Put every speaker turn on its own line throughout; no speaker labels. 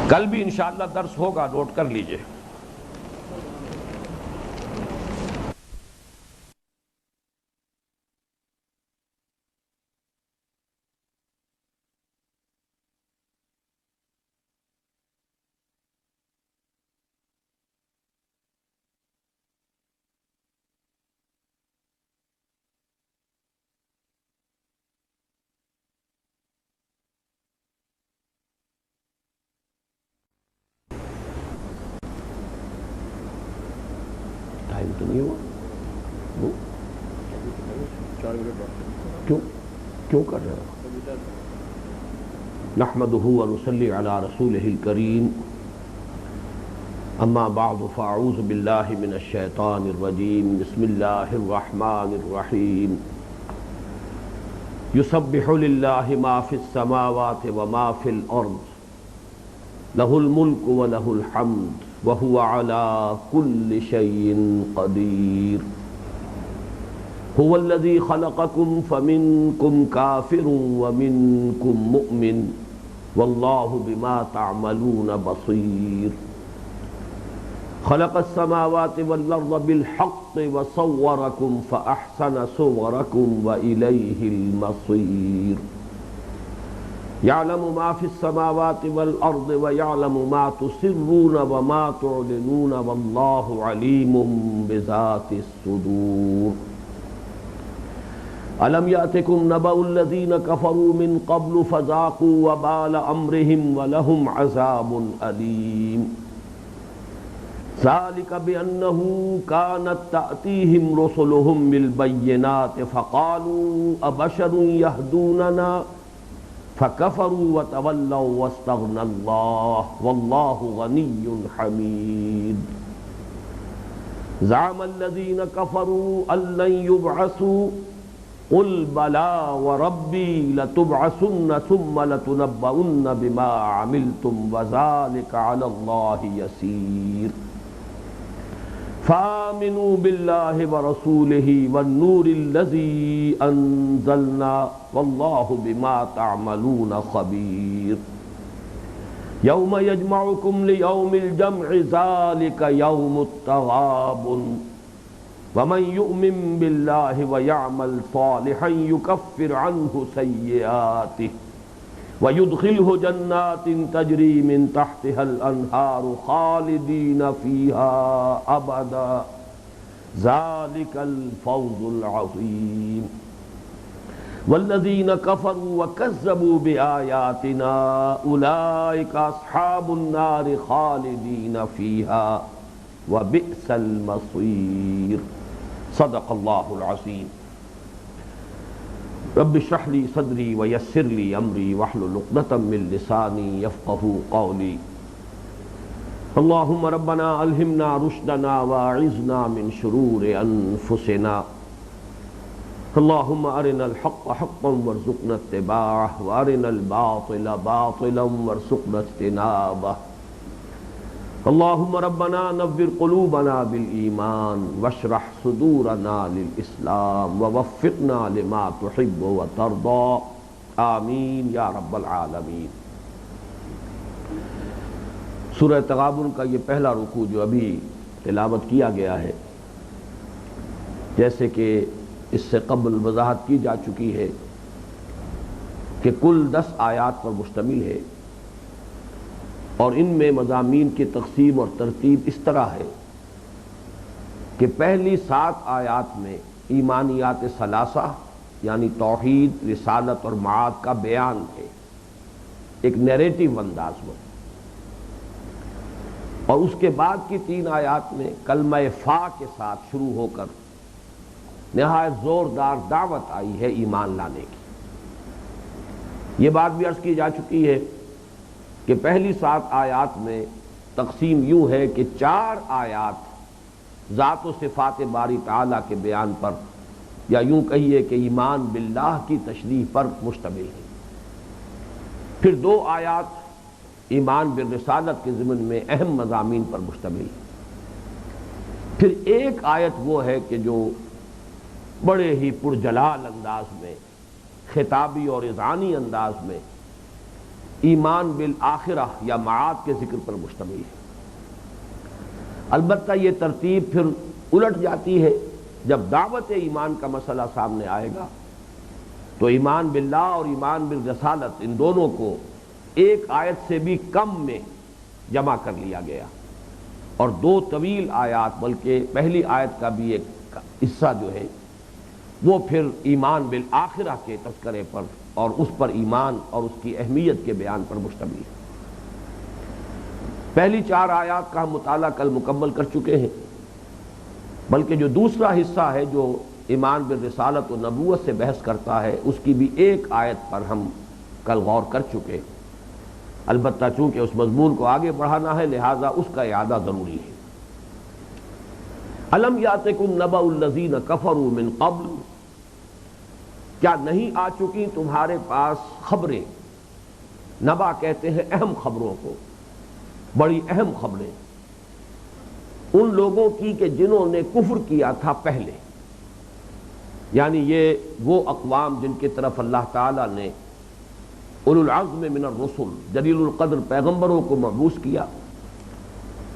کل بھی انشاءاللہ درس ہوگا، نوٹ کر لیجئے۔ ٹائم تو نہیں ہوا، کیوں کر رہے ہو؟ نحمدہ ونصلی علی رسولہ الکریم، اما بعد فاعوذ باللہ من الشیطان الرجیم، بسم اللہ الرحمن الرحیم۔ یسبح للہ ما فی السماوات وما فی الارض، لہ الملک ولہ الحمد وهو على كل شيء قدير، هو الذي خلقكم فمنكم كافر ومنكم مؤمن والله بما تعملون بصير، خلق السماوات والأرض بالحق وصوركم فأحسن صوركم وإليه المصير، يعلم ما في السماوات والأرض ويعلم ما تسرون وما تعلنون والله عليم بذات الصدور، ألم يأتكم نبأ الذين كفروا من قبل فذاقوا وبال أمرهم ولهم عذاب أليم، ذلك بأنه كانت تأتيهم رسلهم بالبينات فقالوا أبشر يهدوننا فكفروا وتولوا واستغنى الله والله غني حميد، زعم الذين كفروا أن لن يبعثوا قل بلى وربي لتبعثن ثم لتنبؤن بما عملتم وذلك على الله يسير، فآمنوا بالله ورسوله والنور الذي أنزلنا والله بما تعملون خبير، يوم يجمعكم ليوم الجمع ذلك يوم التغابن، ومن يؤمن بالله ويعمل صالحا يكفر عنه سيئاته ويدخله جنات تجري من تحتها الأنهار خالدين فيها أبدا، ذلك الفوز العظيم، والذين كفروا وكذبوا بآياتنا أولئك أصحاب النار خالدين فيها وبئس المصير، صدق الله العظيم۔ رب اشرح لي صدري ويسر لي امري واحلل عقدة من لساني يفقهوا قولي، اللهم ربنا الهمنا رشدنا واعذنا من شرور انفسنا، اللهم ارنا الحق حقا وارزقنا اتباعه وارنا الباطل باطلا وارزقنا اجتنابه، اللهم ربنا نور قلوبنا بالإيمان واشرح صدورنا للإسلام ووفقنا لما تحب وترضى، آمین یا رب العالمین۔ سورہ تغابن کا یہ پہلا رکوع جو ابھی تلاوت کیا گیا ہے، جیسے کہ اس سے قبل وضاحت کی جا چکی ہے کہ کل 10 آیات پر مشتمل ہے، اور ان میں مضامین کی تقسیم اور ترتیب اس طرح ہے کہ پہلی 7 آیات میں ایمانیات ثلاثہ یعنی توحید، رسالت اور معاد کا بیان ہے، ایک نیریٹو انداز میں، اور اس کے بعد کی 3 آیات میں کلمہ فا کے ساتھ شروع ہو کر نہایت زوردار دعوت آئی ہے ایمان لانے کی۔ یہ بات بھی عرض کی جا چکی ہے کہ پہلی 7 آیات میں تقسیم یوں ہے کہ 4 آیات ذات و صفات باری تعالیٰ کے بیان پر، یا یوں کہیے کہ ایمان باللہ کی تشریح پر مشتمل ہے، پھر 2 آیات ایمان بالرسالت کے ضمن میں اہم مضامین پر مشتمل ہے، پھر 1 آیت وہ ہے کہ جو بڑے ہی پرجلال انداز میں، خطابی اور اذعانی انداز میں ایمان بالآخرہ یا معاد کے ذکر پر مشتمل ہے۔ البتہ یہ ترتیب پھر الٹ جاتی ہے جب دعوت ایمان کا مسئلہ سامنے آئے گا تو ایمان باللہ اور ایمان بالرسالت ان دونوں کو ایک آیت سے بھی کم میں جمع کر لیا گیا، اور دو طویل آیات بلکہ پہلی آیت کا بھی ایک حصہ جو ہے وہ پھر ایمان بالآخرہ کے تذکرے پر اور اس پر ایمان اور اس کی اہمیت کے بیان پر مشتمل ہے۔ پہلی 4 آیات کا ہم مطالعہ کل مکمل کر چکے ہیں، بلکہ جو دوسرا حصہ ہے جو ایمان بالرسالت و نبوت سے بحث کرتا ہے اس کی بھی ایک آیت پر ہم کل غور کر چکے، البتہ چونکہ اس مضمون کو آگے بڑھانا ہے لہذا اس کا اعادہ ضروری ہے۔ الم یاتکم نبأ الذین کفروا من قبل، کیا نہیں آ چکی تمہارے پاس خبریں، نبا کہتے ہیں اہم خبروں کو، بڑی اہم خبریں ان لوگوں کی کہ جنہوں نے کفر کیا تھا پہلے، یعنی یہ وہ اقوام جن کی طرف اللہ تعالیٰ نے اولو العزم من الرسل جلیل القدر پیغمبروں کو مبعوث کیا،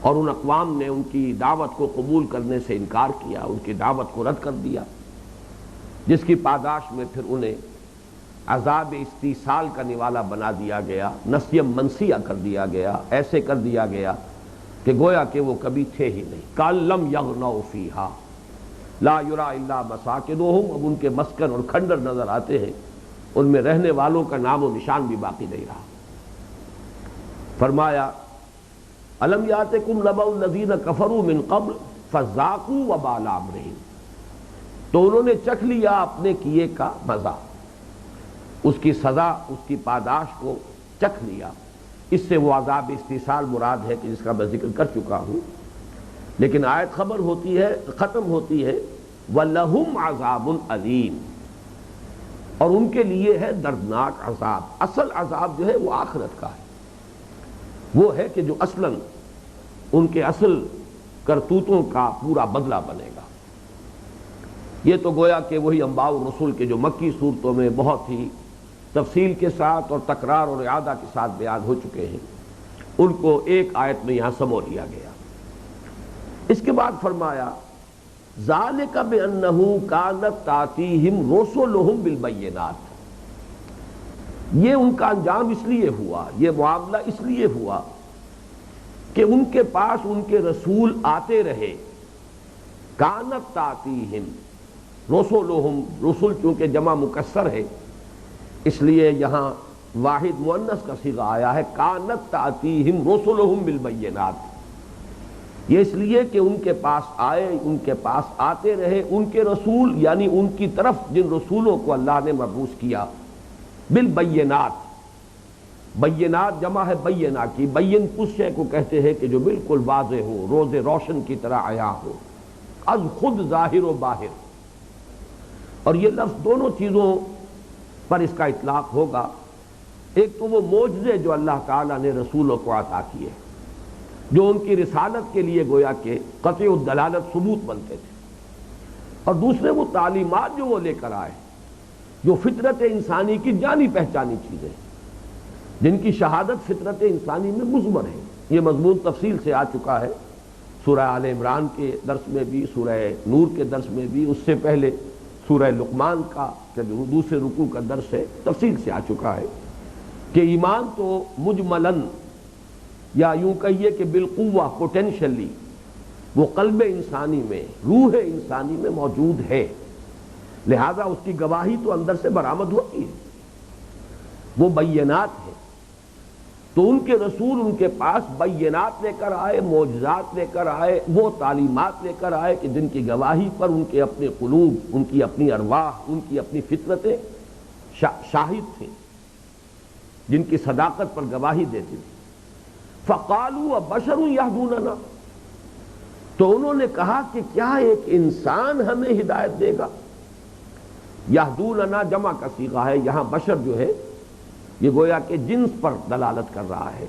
اور ان اقوام نے ان کی دعوت کو قبول کرنے سے انکار کیا، ان کی دعوت کو رد کر دیا، جس کی پاداش میں پھر انہیں عذاب استیصال کا نوالا بنا دیا گیا، نسیم منسیہ کر دیا گیا، ایسے کر دیا گیا کہ گویا کہ وہ کبھی تھے ہی نہیں۔ کأن لم یغنوا فیہا لا یری الا مساکنہم، اب ان کے مسکن اور کھنڈر نظر آتے ہیں، ان میں رہنے والوں کا نام و نشان بھی باقی نہیں رہا۔ فرمایا الم یاتکم نبأ الذین کفروا من قبل فذاقوا وبال امرہم، تو انہوں نے چکھ لیا اپنے کیے کا مزہ، اس کی سزا، اس کی پاداش کو چکھ لیا۔ اس سے وہ عذاب استیصال مراد ہے کہ جس کا میں ذکر کر چکا ہوں، لیکن آیت خبر ہوتی ہے، ختم ہوتی ہے وَلَهُمْ عَذَابٌ عَظِيمٌ، اور ان کے لیے ہے دردناک عذاب۔ اصل عذاب جو ہے وہ آخرت کا ہے، وہ ہے کہ جو اصلاً ان کے اصل کرتوتوں کا پورا بدلہ بنے گا۔ یہ تو گویا کہ وہی انباء الرسول کے جو مکی صورتوں میں بہت ہی تفصیل کے ساتھ اور تکرار اور اعادہ کے ساتھ بیان ہو چکے ہیں، ان کو ایک آیت میں یہاں سمو لیا گیا۔ اس کے بعد فرمایا ذالک بانہ کانت تاتیہم رسلہم بالبینات، یہ ان کا انجام اس لیے ہوا، یہ معاملہ اس لیے ہوا کہ ان کے پاس ان کے رسول آتے رہے۔ کانت تاتیہم رسلہم، رسل چونکہ جمع مکسر ہے اس لیے یہاں واحد مؤنث کا صیغہ آیا ہے، کانت تاتیہم رسلہم بالبینات، یہ اس لیے کہ ان کے پاس آئے، ان کے پاس آتے رہے ان کے رسول، یعنی ان کی طرف جن رسولوں کو اللہ نے مبعوث کیا، بالبینات، بینات جمع ہے بینہ کی، بین اس شے کو کہتے ہیں کہ جو بالکل واضح ہو، روز روشن کی طرح عیاں ہو، از خود ظاہر و باہر، اور یہ لفظ دونوں چیزوں پر اس کا اطلاق ہوگا۔ ایک تو وہ معجزے جو اللہ تعالیٰ نے رسولوں کو عطا کیے، جو ان کی رسالت کے لیے گویا کہ قطع الدلالت ثبوت بنتے تھے، اور دوسرے وہ تعلیمات جو وہ لے کر آئے، جو فطرت انسانی کی جانی پہچانی چیزیں، جن کی شہادت فطرت انسانی میں مضمر ہے۔ یہ مضمون تفصیل سے آ چکا ہے سورہ آل عمران کے درس میں بھی، سورہ نور کے درس میں بھی، اس سے پہلے سورہ لقمان کا جو دوسرے رکوع کا درس ہے تفصیل سے آ چکا ہے کہ ایمان تو مجملاً یا یوں کہیے کہ بالقوہ پوٹینشلی وہ قلب انسانی میں، روح انسانی میں موجود ہے، لہذا اس کی گواہی تو اندر سے برآمد ہوتی ہے، وہ بینات ہے۔ تو ان کے رسول ان کے پاس بینات لے کر آئے، معجزات لے کر آئے، وہ تعلیمات لے کر آئے کہ جن کی گواہی پر ان کے اپنے قلوب، ان کی اپنی ارواح، ان کی اپنی فطرتیں شاہد تھیں، جن کی صداقت پر گواہی دیتی تھی۔ فقالوا بشر یہدوننا، تو انہوں نے کہا کہ کیا ایک انسان ہمیں ہدایت دے گا؟ یہدوننا جمع کا صیغہ ہے، یہاں بشر جو ہے یہ گویا کہ جنس پر دلالت کر رہا ہے،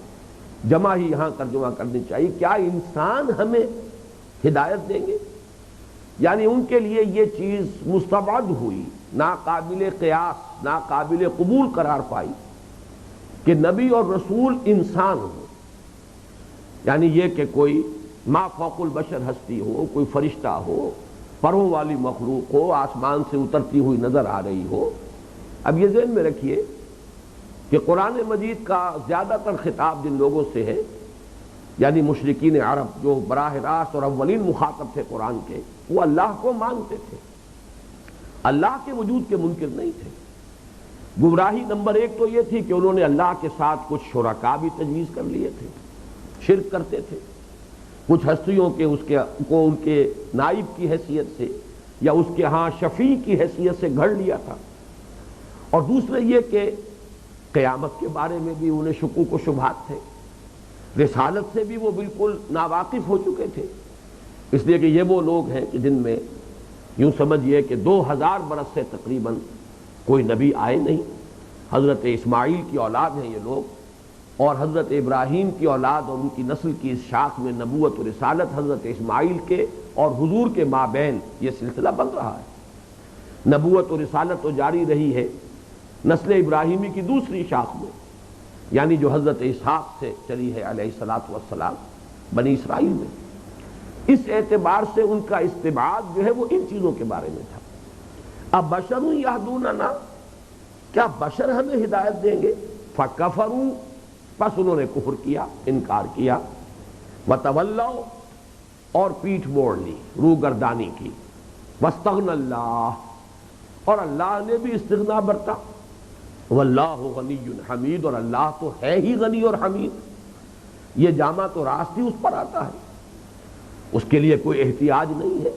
جمع ہی یہاں ترجمہ کرنی چاہیے، کیا انسان ہمیں ہدایت دیں گے؟ یعنی ان کے لیے یہ چیز مستبعد ہوئی، ناقابل قیاس، ناقابل قبول قرار پائی کہ نبی اور رسول انسان ہو، یعنی یہ کہ کوئی ما فوق البشر ہستی ہو، کوئی فرشتہ ہو، پروں والی مخلوق ہو، آسمان سے اترتی ہوئی نظر آ رہی ہو۔ اب یہ ذہن میں رکھیے کہ قرآن مجید کا زیادہ تر خطاب جن لوگوں سے ہے، یعنی مشرکین عرب جو براہ راست اور اولین مخاطب تھے قرآن کے، وہ اللہ کو مانتے تھے، اللہ کے وجود کے منکر نہیں تھے۔ گمراہی نمبر ایک تو یہ تھی کہ انہوں نے اللہ کے ساتھ کچھ شرکاء بھی تجویز کر لیے تھے، شرک کرتے تھے، کچھ ہستیوں کے ان کے نائب کی حیثیت سے یا اس کے ہاں شفیع کی حیثیت سے گھڑ لیا تھا۔ اور دوسرے یہ کہ قیامت کے بارے میں بھی انہیں شکوک و شبہات تھے، رسالت سے بھی وہ بالکل ناواقف ہو چکے تھے، اس لیے کہ یہ وہ لوگ ہیں کہ جن میں یوں سمجھیے کہ 2000 برس سے تقریباً کوئی نبی آئے نہیں۔ حضرت اسماعیل کی اولاد ہیں یہ لوگ، اور حضرت ابراہیم کی اولاد اور ان کی نسل کی اس شاخ میں نبوت و رسالت حضرت اسماعیل کے اور حضور کے مابین یہ سلسلہ بن رہا ہے۔ نبوت و رسالت تو جاری رہی ہے نسل ابراہیمی کی دوسری شاخ میں، یعنی جو حضرت اسحاق سے چلی ہے علیہ الصلوۃ والسلام بنی اسرائیل میں۔ اس اعتبار سے ان کا استبعاد جو ہے وہ ان چیزوں کے بارے میں تھا۔ اب بشر یہدوننا، کیا بشر ہمیں ہدایت دیں گے؟ فکفروا، پس انہوں نے کفر کیا، انکار کیا، وتولوا، اور پیٹھ موڑ لی، روگردانی کی، واستغنى اللہ، اور اللہ نے بھی استغنا برتا، واللہ غنی حمید، اور اللہ تو ہے ہی غنی اور حمید۔ یہ جامع تو راست ہی اس پر آتا ہے، اس کے لیے کوئی احتیاج نہیں ہے،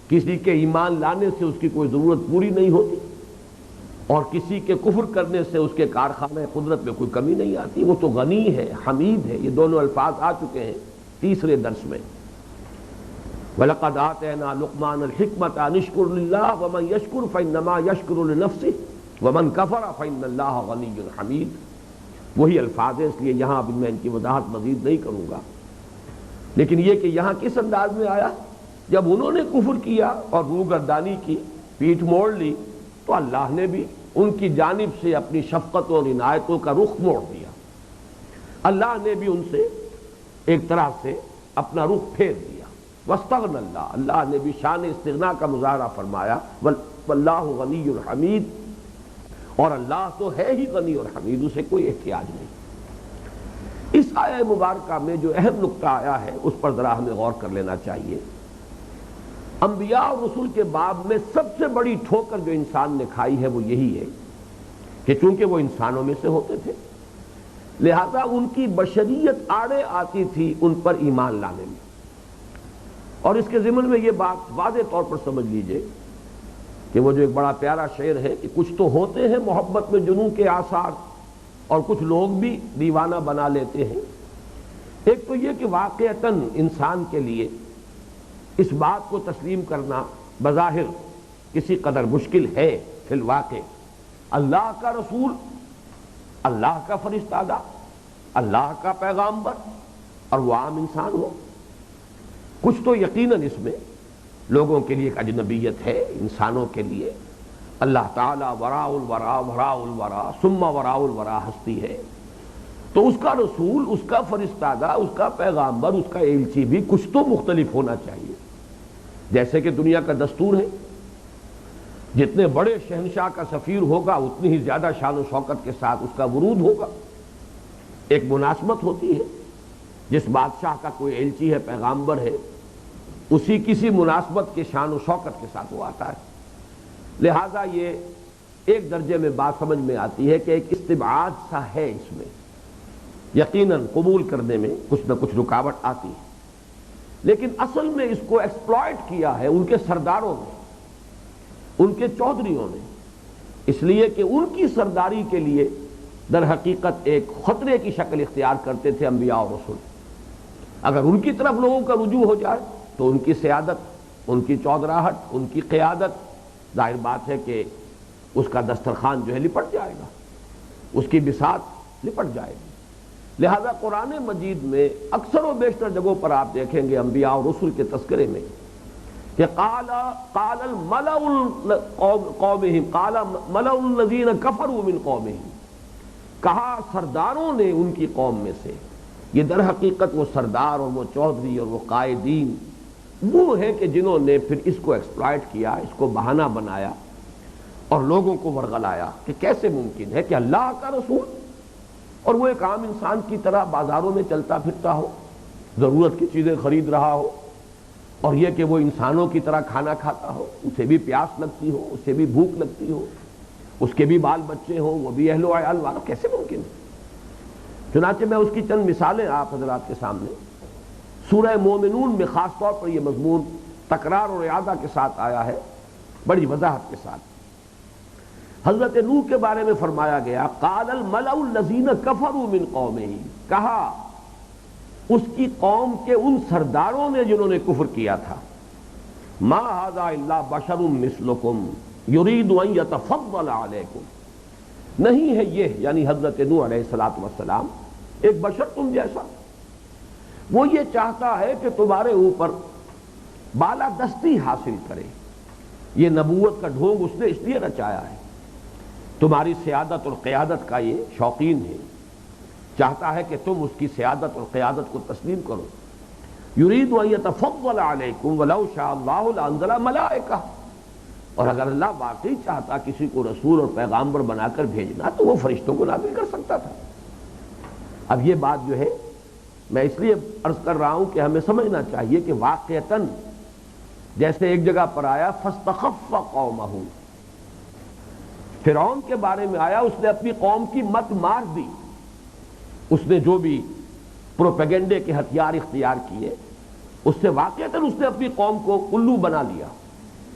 کسی کے ایمان لانے سے اس کی کوئی ضرورت پوری نہیں ہوتی، اور کسی کے کفر کرنے سے اس کے کارخانہ قدرت میں کوئی کمی نہیں آتی۔ وہ تو غنی ہے، حمید ہے، یہ دونوں الفاظ آ چکے ہیں تیسرے درس میں۔ وَلَقَدْ آتَيْنَا لُقْمَانَ الْحِكْمَةَ أَنِ اشْكُرْ لِلَّهِ وَمَنْ يَشْكُرْ فَإِنَّمَا يَشْكُرُ لِنَفْسِهِ وَمَنْ كَفَرَ فَإِنَّ اللَّهَ غَنِيٌّ حَمِيدٌ۔ وہی الفاظ ہیں، اس لیے یہاں اب میں ان کی وضاحت مزید نہیں کروں گا، لیکن یہ کہ یہاں کس انداز میں آیا، جب انہوں نے کفر کیا اور روگردانی کی، پیٹھ موڑ لی، تو اللہ نے بھی ان کی جانب سے اپنی شفقتوں اور عنایتوں کا رخ موڑ دیا، اللہ نے بھی ان سے ایک طرح سے اپنا رخ پھیر دیا۔ واستغنى اللہ، اللہ نے بھی شان استغنا کا مظاہرہ فرمایا، واللہ غنی حمید، اور اللہ تو ہے ہی غنی اور حمید، اسے کوئی احتیاج نہیں۔ اس آیہ مبارکہ میں جو اہم نقطہ آیا ہے اس پر ذرا ہمیں غور کر لینا چاہیے۔ انبیاء اور رسول کے باب میں سب سے بڑی ٹھوکر جو انسان نے کھائی ہے وہ یہی ہے کہ چونکہ وہ انسانوں میں سے ہوتے تھے، لہذا ان کی بشریت آڑے آتی تھی ان پر ایمان لانے میں۔ اور اس کے ضمن میں یہ بات واضح طور پر سمجھ لیجئے کہ وہ جو ایک بڑا پیارا شعر ہے کہ کچھ تو ہوتے ہیں محبت میں جنوں کے آثار، اور کچھ لوگ بھی دیوانہ بنا لیتے ہیں۔ ایک تو یہ کہ واقعتاً انسان کے لیے اس بات کو تسلیم کرنا بظاہر کسی قدر مشکل ہے، فی الواقع اللہ کا رسول، اللہ کا فرستادہ، اللہ کا پیغامبر، اور وہ عام انسان ہو، کچھ تو یقیناً اس میں لوگوں کے لیے ایک اجنبیت ہے، انسانوں کے لیے اللہ تعالیٰ وراء الورا، وراء الورا ثم وراء الورا ہستی ہے، تو اس کا رسول، اس کا فرستادہ، اس کا پیغامبر، اس کا ایلچی بھی کچھ تو مختلف ہونا چاہیے۔ جیسے کہ دنیا کا دستور ہے، جتنے بڑے شہنشاہ کا سفیر ہوگا اتنی ہی زیادہ شان و شوکت کے ساتھ اس کا ورود ہوگا، ایک مناسبت ہوتی ہے، جس بادشاہ کا کوئی ایلچی ہے، پیغامبر ہے، اسی کسی مناسبت کے شان و شوکت کے ساتھ وہ آتا ہے۔ لہذا یہ ایک درجے میں بات سمجھ میں آتی ہے کہ ایک استبعاد سا ہے اس میں، یقیناً قبول کرنے میں کچھ نہ کچھ رکاوٹ آتی ہے، لیکن اصل میں اس کو ایکسپلائٹ کیا ہے ان کے سرداروں نے، ان کے چودھریوں نے، اس لیے کہ ان کی سرداری کے لیے در حقیقت ایک خطرے کی شکل اختیار کرتے تھے انبیاء اور رسول۔ اگر ان کی طرف لوگوں کا رجوع ہو جائے تو ان کی سیادت، ان کی چودراہٹ، ان کی قیادت، ظاہر بات ہے کہ اس کا دسترخوان جو ہے لپٹ جائے گا، اس کی بساط لپٹ جائے گی۔ لہذا قرآن مجید میں اکثر و بیشتر جگہوں پر آپ دیکھیں گے انبیاء اور رسل کے تذکرے میں کہ قال الملأ قومهم، قال ملأ الذین کفروا من قومهم، کہا سرداروں نے ان کی قوم میں سے، یہ در حقیقت وہ سردار اور وہ چودھری اور وہ قائدین وہ ہیں کہ جنہوں نے پھر اس کو ایکسپلائٹ کیا، اس کو بہانہ بنایا اور لوگوں کو ورغلایا کہ کیسے ممکن ہے کہ اللہ کا رسول اور وہ ایک عام انسان کی طرح بازاروں میں چلتا پھرتا ہو، ضرورت کی چیزیں خرید رہا ہو، اور یہ کہ وہ انسانوں کی طرح کھانا کھاتا ہو، اسے بھی پیاس لگتی ہو، اسے بھی بھوک لگتی ہو، اس کے بھی بال بچے ہوں، وہ بھی اہل و عیال والا، کیسے ممکن ہے؟ چنانچہ میں اس کی چند مثالیں آپ حضرات کے سامنے، سورہ مومنون میں خاص طور پر یہ مضمون تکرار اور اعادہ کے ساتھ آیا ہے، بڑی وضاحت کے ساتھ۔ حضرت نوح کے بارے میں فرمایا گیا قال الملأ الذین کفروا من قومہ، کہا اس کی قوم کے ان سرداروں نے جنہوں نے کفر کیا تھا، ما ھذا الا بشر مثلکم یرید ان یتفضل علیکم، نہیں ہے یہ یعنی حضرت نوح علیہ الصلوۃ والسلام ایک بشر تم جیسا، وہ یہ چاہتا ہے کہ تمہارے اوپر بالادستی حاصل کرے، یہ نبوت کا ڈھونگ اس نے اس لیے رچایا ہے، تمہاری سیادت اور قیادت کا یہ شوقین ہے، چاہتا ہے کہ تم اس کی سیادت اور قیادت کو تسلیم کرو، یرید ان یتفضل علیکم ولو شاء اللہ لانزل ملائکہ، اور اگر اللہ واقعی چاہتا کسی کو رسول اور پیغامبر بنا کر بھیجنا تو وہ فرشتوں کو نازل کر سکتا تھا۔ اب یہ بات جو ہے میں اس لیے عرض کر رہا ہوں کہ ہمیں سمجھنا چاہیے کہ واقعتاً جیسے ایک جگہ پر آیا فاستخف قومہ، فرعون کے بارے میں آیا اس نے اپنی قوم کی مت مار دی، اس نے جو بھی پروپیگنڈے کے ہتھیار اختیار کیے اس سے واقعتاً اس نے اپنی قوم کو الو بنا لیا،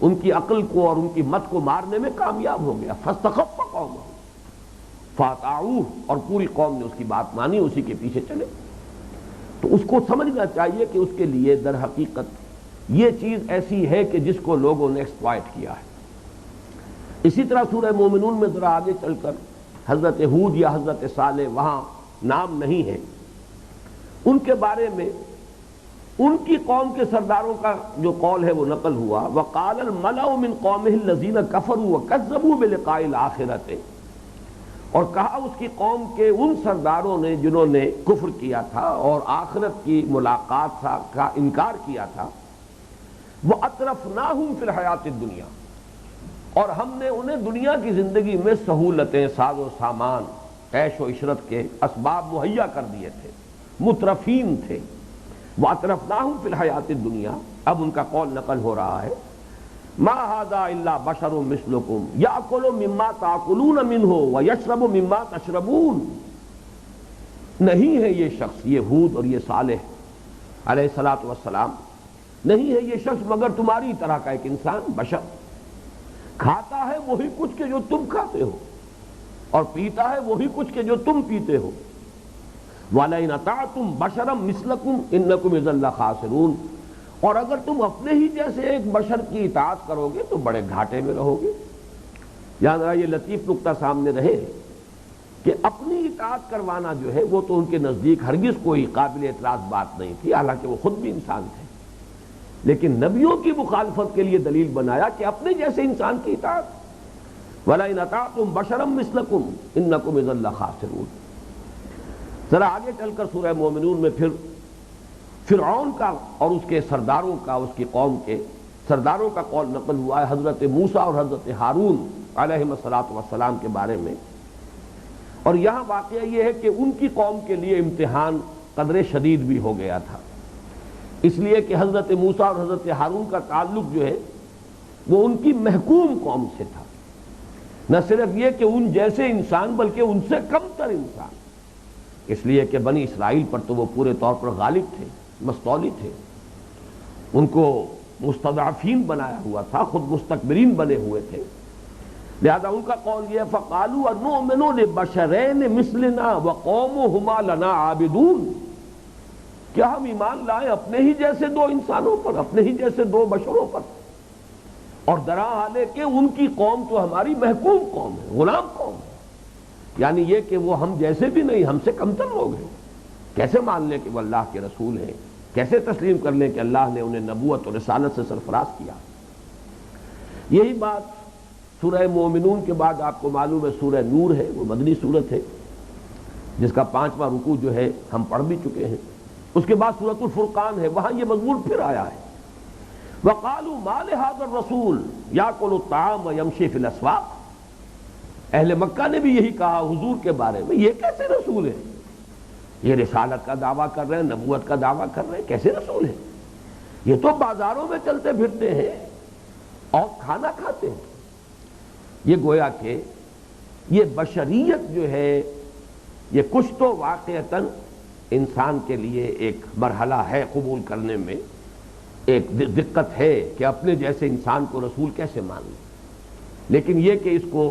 ان کی عقل کو اور ان کی مت کو مارنے میں کامیاب ہو گیا۔ فاستخف قومہ فاطاعوہ، اور پوری قوم نے اس کی بات مانی، اسی کے پیچھے چلے۔ تو اس کو سمجھنا چاہیے کہ اس کے لیے در حقیقت یہ چیز ایسی ہے کہ جس کو لوگوں نے ایکسپلائٹ کیا ہے۔ اسی طرح سورہ مومنون میں ذرا آگے چل کر حضرت ہود یا حضرت صالح، وہاں نام نہیں ہے، ان کے بارے میں ان کی قوم کے سرداروں کا جو قول ہے وہ نقل ہوا، وقال الملأ من قومه الذين كفروا وكذبوا بلقاء الآخرة، اور کہا اس کی قوم کے ان سرداروں نے جنہوں نے کفر کیا تھا اور آخرت کی ملاقات کا انکار کیا تھا، وَأَتْرَفْنَاهُمْ فِي الْحَيَاةِ الدُّنْيَا، اور ہم نے انہیں دنیا کی زندگی میں سہولتیں، ساز و سامان، عیش و عشرت کے اسباب مہیا کر دیے تھے، مترفین تھے۔ وَأَتْرَفْنَاهُمْ فِي الْحَيَاةِ الدُّنْيَا، اب ان کا قول نقل ہو رہا ہے، ما هذا الا بشر مثلكم ياكل مما تاكلون منه ويشرب مما تشربون، نہیں ہے یہ شخص، یہ ہود اور یہ صالح علیہ الصلوۃ والسلام، نہیں ہے یہ شخص مگر تمہاری طرح کا ایک انسان، بشر، کھاتا ہے وہی کچھ کہ جو تم کھاتے ہو اور پیتا ہے وہی کچھ کہ جو تم پیتے ہو، وَلَئِنْ أَطَعْتُمْ بَشَرًا مِثْلَكُمْ إِنَّكُمْ إِذًا لَخَاسِرُونَ، اور اگر تم اپنے ہی جیسے ایک بشر کی اطاعت کرو گے تو بڑے گھاٹے میں رہو گے۔ یہاں یہ لطیف نکتہ سامنے رہے کہ اپنی اطاعت کروانا جو ہے وہ تو ان کے نزدیک ہرگز کوئی قابل اعتراض بات نہیں تھی، حالانکہ وہ خود بھی انسان تھے، لیکن نبیوں کی مخالفت کے لیے دلیل بنایا کہ اپنے جیسے انسان کی اطاعت، وَلَئِنْ أَطَعْتُمْ بَشَرًا مِثْلَكُمْ إِنَّكُمْ إِذًا لَخَاسِرُونَ۔ ذرا آگے چل کر سورہ مومنون میں پھر فرعون کا اور اس کے سرداروں کا، اس کی قوم کے سرداروں کا قول نقل ہوا ہے حضرت موسیٰ اور حضرت ہارون علیہم الصلوۃ والسلام کے بارے میں، اور یہاں واقعہ یہ ہے کہ ان کی قوم کے لیے امتحان قدر شدید بھی ہو گیا تھا، اس لیے کہ حضرت موسیٰ اور حضرت ہارون کا تعلق جو ہے وہ ان کی محکوم قوم سے تھا، نہ صرف یہ کہ ان جیسے انسان بلکہ ان سے کم تر انسان، اس لیے کہ بنی اسرائیل پر تو وہ پورے طور پر غالب تھے، مستولی تھے، ان کو مستضعفین بنایا ہوا تھا، خود مستکبرین بنے ہوئے تھے، لہذا ان کا قول یہ فَقَالُوا أَنُؤْمِنُ لِبَشَرَيْنِ مِثْلِنَا وَقَوْمُهُمَا لَنَا عَابِدُونَ، کیا ہم ایمان لائیں اپنے ہی جیسے دو انسانوں پر، اپنے ہی جیسے دو بشروں پر، اور درا حال ہے کہ ان کی قوم تو ہماری محکوم قوم ہے، غلام قوم ہے، یعنی یہ کہ وہ ہم جیسے بھی نہیں، ہم سے کمتر لوگ ہیں، کیسے مان لیں کہ وہ اللہ کے رسول ہیں، کیسے تسلیم کر لیں کہ اللہ نے انہیں نبوت اور رسالت سے سرفراز کیا۔ یہی بات سورہ مومنون کے بعد آپ کو معلوم ہے سورہ نور ہے، وہ مدنی سورت ہے، جس کا 5واں رکوع جو ہے ہم پڑھ بھی چکے ہیں. اس کے بعد سورۃ الفرقان ہے، وہاں یہ مضمون پھر آیا ہے. وَقَالُوا مَا لِهَذَا الرَّسُولِ يَأْكُلُ الطَّعَامَ وَيَمْشِي فِي الْأَسْوَاقِ. اہل مکہ نے بھی یہی کہا حضور کے بارے میں، یہ کیسے رسول ہے؟ یہ رسالت کا دعویٰ کر رہے ہیں، نبوت کا دعویٰ کر رہے ہیں، کیسے رسول ہے؟ یہ تو بازاروں میں چلتے پھرتے ہیں اور کھانا کھاتے ہیں. یہ گویا کہ یہ بشریت جو ہے یہ کچھ تو واقعتاً انسان کے لیے ایک مرحلہ ہے قبول کرنے میں، ایک دقت ہے کہ اپنے جیسے انسان کو رسول کیسے مان لیں. لیکن یہ کہ اس کو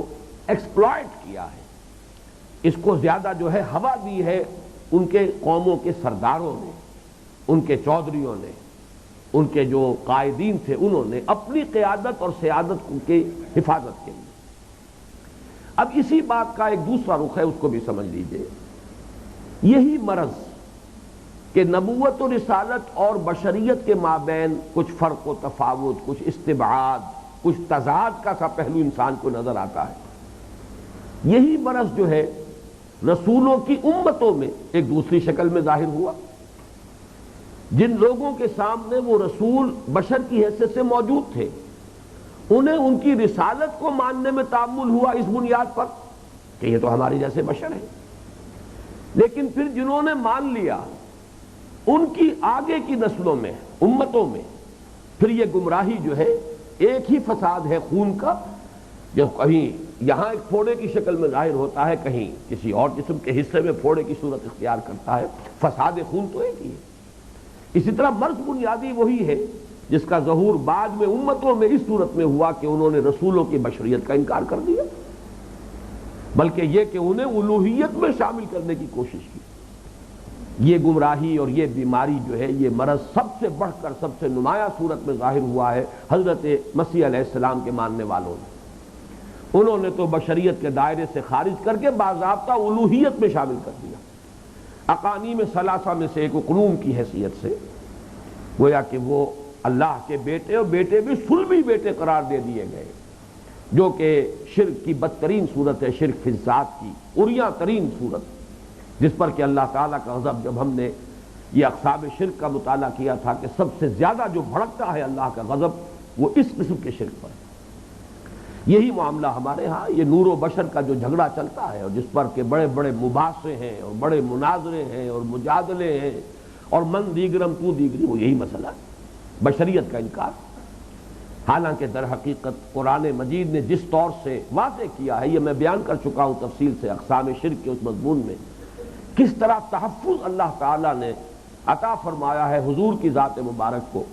ایکسپلائٹ کیا ہے، اس کو زیادہ جو ہے ہوا دی ہے ان کے قوموں کے سرداروں نے، ان کے چودھریوں نے، ان کے جو قائدین تھے انہوں نے اپنی قیادت اور سیادت کی حفاظت کے لیے. اب اسی بات کا ایک دوسرا رخ ہے، اس کو بھی سمجھ لیجئے. یہی مرض کہ نبوت و رسالت اور بشریت کے مابین کچھ فرق و تفاوت، کچھ استبعاد، کچھ تضاد کا سا پہلو انسان کو نظر آتا ہے، یہی مرض جو ہے رسولوں کی امتوں میں ایک دوسری شکل میں ظاہر ہوا. جن لوگوں کے سامنے وہ رسول بشر کی حیثیت سے موجود تھے، انہیں ان کی رسالت کو ماننے میں تعامل ہوا اس بنیاد پر کہ یہ تو ہمارے جیسے بشر ہیں. لیکن پھر جنہوں نے مان لیا ان کی آگے کی نسلوں میں، امتوں میں، پھر یہ گمراہی جو ہے ایک ہی فساد ہے خون کا، جو کہیں یہاں ایک پھوڑے کی شکل میں ظاہر ہوتا ہے، کہیں کسی اور جسم کے حصے میں پھوڑے کی صورت اختیار کرتا ہے. فساد خون تو ایک ہی ہے. اسی طرح مرض بنیادی وہی ہے جس کا ظہور بعد میں امتوں میں اس صورت میں ہوا کہ انہوں نے رسولوں کی بشریت کا انکار کر دیا، بلکہ یہ کہ انہیں الوہیت میں شامل کرنے کی کوشش کی. یہ گمراہی اور یہ بیماری جو ہے، یہ مرض سب سے بڑھ کر سب سے نمایاں صورت میں ظاہر ہوا ہے حضرت مسیح علیہ السلام کے ماننے والوں نے. انہوں نے تو بشریت کے دائرے سے خارج کر کے باضابطہ الوہیت میں شامل کر دیا. اقانیم ثلاثہ میں سے ایک اقنوم کی حیثیت سے گویا کہ وہ اللہ کے بیٹے، اور بیٹے بھی صلبی بیٹے قرار دے دیے گئے، جو کہ شرک کی بدترین صورت ہے، شرک فی الذات کی عریاں ترین صورت، جس پر کہ اللہ تعالیٰ کا غضب، جب ہم نے یہ اقسام شرک کا مطالعہ کیا تھا کہ سب سے زیادہ جو بھڑکتا ہے اللہ کا غضب وہ اس قسم کے شرک پر ہے. یہی معاملہ ہمارے ہاں یہ نور و بشر کا جو جھگڑا چلتا ہے، اور جس پر کہ بڑے بڑے مباحثے ہیں اور بڑے مناظرے ہیں اور مجادلے ہیں، اور من دیگرم تو دیگری، وہ یہی مسئلہ ہے، بشریت کا انکار. حالانکہ در حقیقت قرآن مجید نے جس طور سے واضح کیا ہے، یہ میں بیان کر چکا ہوں تفصیل سے اقسام شرک کے اس مضمون میں، کس طرح تحفظ اللہ تعالیٰ نے عطا فرمایا ہے حضور کی ذات مبارک کو،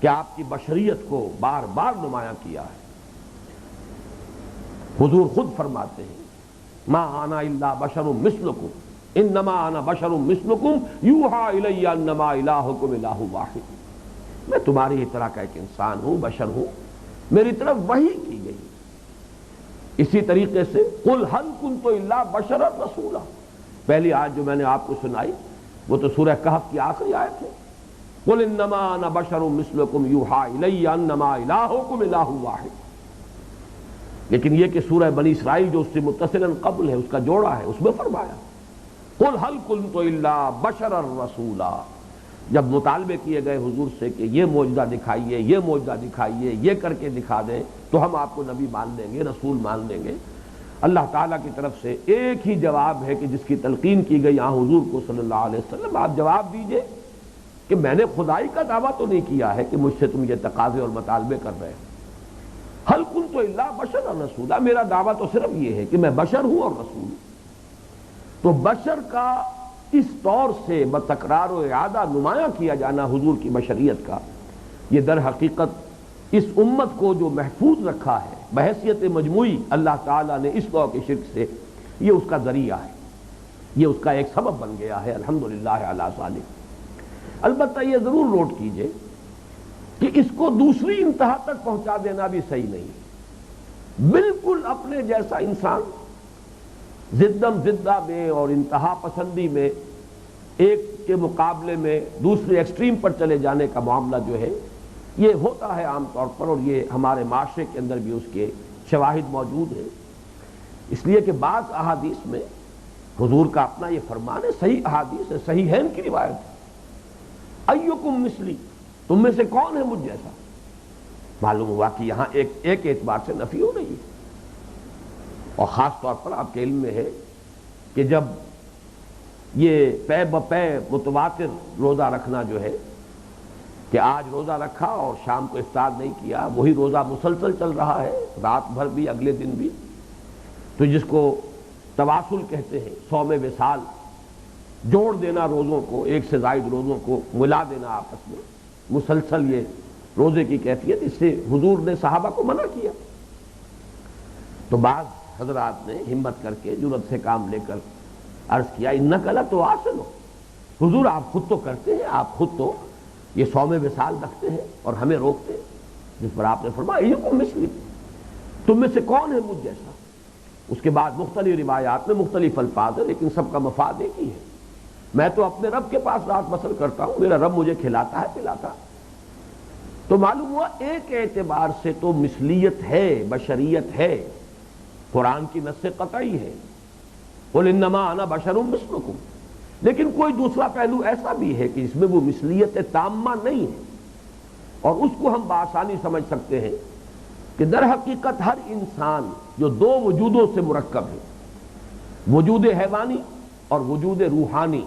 کہ آپ کی بشریت کو بار بار نمایاں کیا ہے. حضور خود فرماتے ہیں ما انا الا بشر مثلکم انما انا بشر مثلکم یوحی الی انما الہکم الہ واحد. میں تمہاری ہی طرح کا ایک انسان ہوں، بشر ہوں، میری طرف وحی کی گئی. اسی طریقے سے قل هل كنت الا بشرا رسولا، پہلی آیت جو میں نے آپ کو سنائی وہ تو سورہ کہف کی آخری آیت ہے. قل انما انا بشر مثلکم یوحی الی انما الہکم الہ واحد. لیکن یہ کہ سورہ بنی اسرائیل جو اس سے متصلاً قبل ہے، اس کا جوڑا ہے، اس میں فرمایا قل هل كنت الا بشرا رسولا. جب مطالبے کیے گئے حضور سے کہ یہ معجزہ دکھائیے، یہ معجزہ دکھائیے، یہ کر کے دکھا دیں تو ہم آپ کو نبی مان لیں گے، رسول مان لیں گے، اللہ تعالیٰ کی طرف سے ایک ہی جواب ہے کہ جس کی تلقین کی گئی یہاں حضور کو صلی اللہ علیہ وسلم، آپ جواب دیجئے کہ میں نے خدائی کا دعویٰ تو نہیں کیا ہے کہ مجھ سے تم یہ تقاضے اور مطالبے کر رہے ہیں. حل کنت الا بشرا رسولا، میرا دعویٰ تو صرف یہ ہے کہ میں بشر ہوں اور رسول ہوں. تو بشر کا اس طور سے بتکرار و اعادہ نمایاں کیا جانا حضور کی بشریت کا، یہ در حقیقت اس امت کو جو محفوظ رکھا ہے بحیثیت مجموعی اللہ تعالیٰ نے اس نوع کے شرک سے، یہ اس کا ذریعہ ہے، یہ اس کا ایک سبب بن گیا ہے. الحمدللہ علی ذالک. البتہ یہ ضرور نوٹ کیجئے کہ اس کو دوسری انتہا تک پہنچا دینا بھی صحیح نہیں ہے. بالکل اپنے جیسا انسان زدم زدہ میں اور انتہا پسندی میں ایک کے مقابلے میں دوسرے ایکسٹریم پر چلے جانے کا معاملہ جو ہے یہ ہوتا ہے عام طور پر، اور یہ ہمارے معاشرے کے اندر بھی اس کے شواہد موجود ہیں. اس لیے کہ بعض احادیث میں حضور کا اپنا یہ فرمان ہے، صحیح احادیث ہے، صحیح ہے ان کی روایت ہے، ایکم مثلی، تم میں سے کون ہے مجھ جیسا؟ معلوم ہوا کہ یہاں ایک اعتبار سے نفی ہو رہی ہے، اور خاص طور پر آپ کے علم میں ہے کہ جب یہ پے بپے متواتر روزہ رکھنا جو ہے کہ آج روزہ رکھا اور شام کو افطار نہیں کیا، وہی روزہ مسلسل چل رہا ہے رات بھر بھی اگلے دن بھی، تو جس کو تواصل کہتے ہیں، صوم وصال، جوڑ دینا روزوں کو، ایک سے زائد روزوں کو ملا دینا آپس میں، مسلسل یہ روزے کی کیفیت، اس سے حضور نے صحابہ کو منع کیا۔ تو بعض حضرات نے ہمت کر کے جرأت سے کام لے کر عرض کیا انک لتواصل، حضور آپ خود تو کرتے ہیں، آپ خود تو یہ صوم وصال رکھتے ہیں اور ہمیں روکتے ہیں، جس پر آپ نے فرمایا ایکم مثلی، تم میں سے کون ہے مجھ جیسا؟ اس کے بعد مختلف روایات میں مختلف الفاظ ہیں، لیکن سب کا مفاد ایک ہی ہے، میں تو اپنے رب کے پاس رات بسر کرتا ہوں، میرا رب مجھے کھلاتا ہے پلاتا ہے۔ تو معلوم ہوا ایک اعتبار سے تو مثلیت ہے، بشریت ہے، قرآن کی نص قطعی ہے، قل انما انا بشر مثلکم، لیکن کوئی دوسرا پہلو ایسا بھی ہے کہ اس میں وہ مثلیت تامہ نہیں ہے، اور اس کو ہم بآسانی سمجھ سکتے ہیں کہ در حقیقت ہر انسان جو دو وجودوں سے مرکب ہے، وجود حیوانی اور وجود روحانی،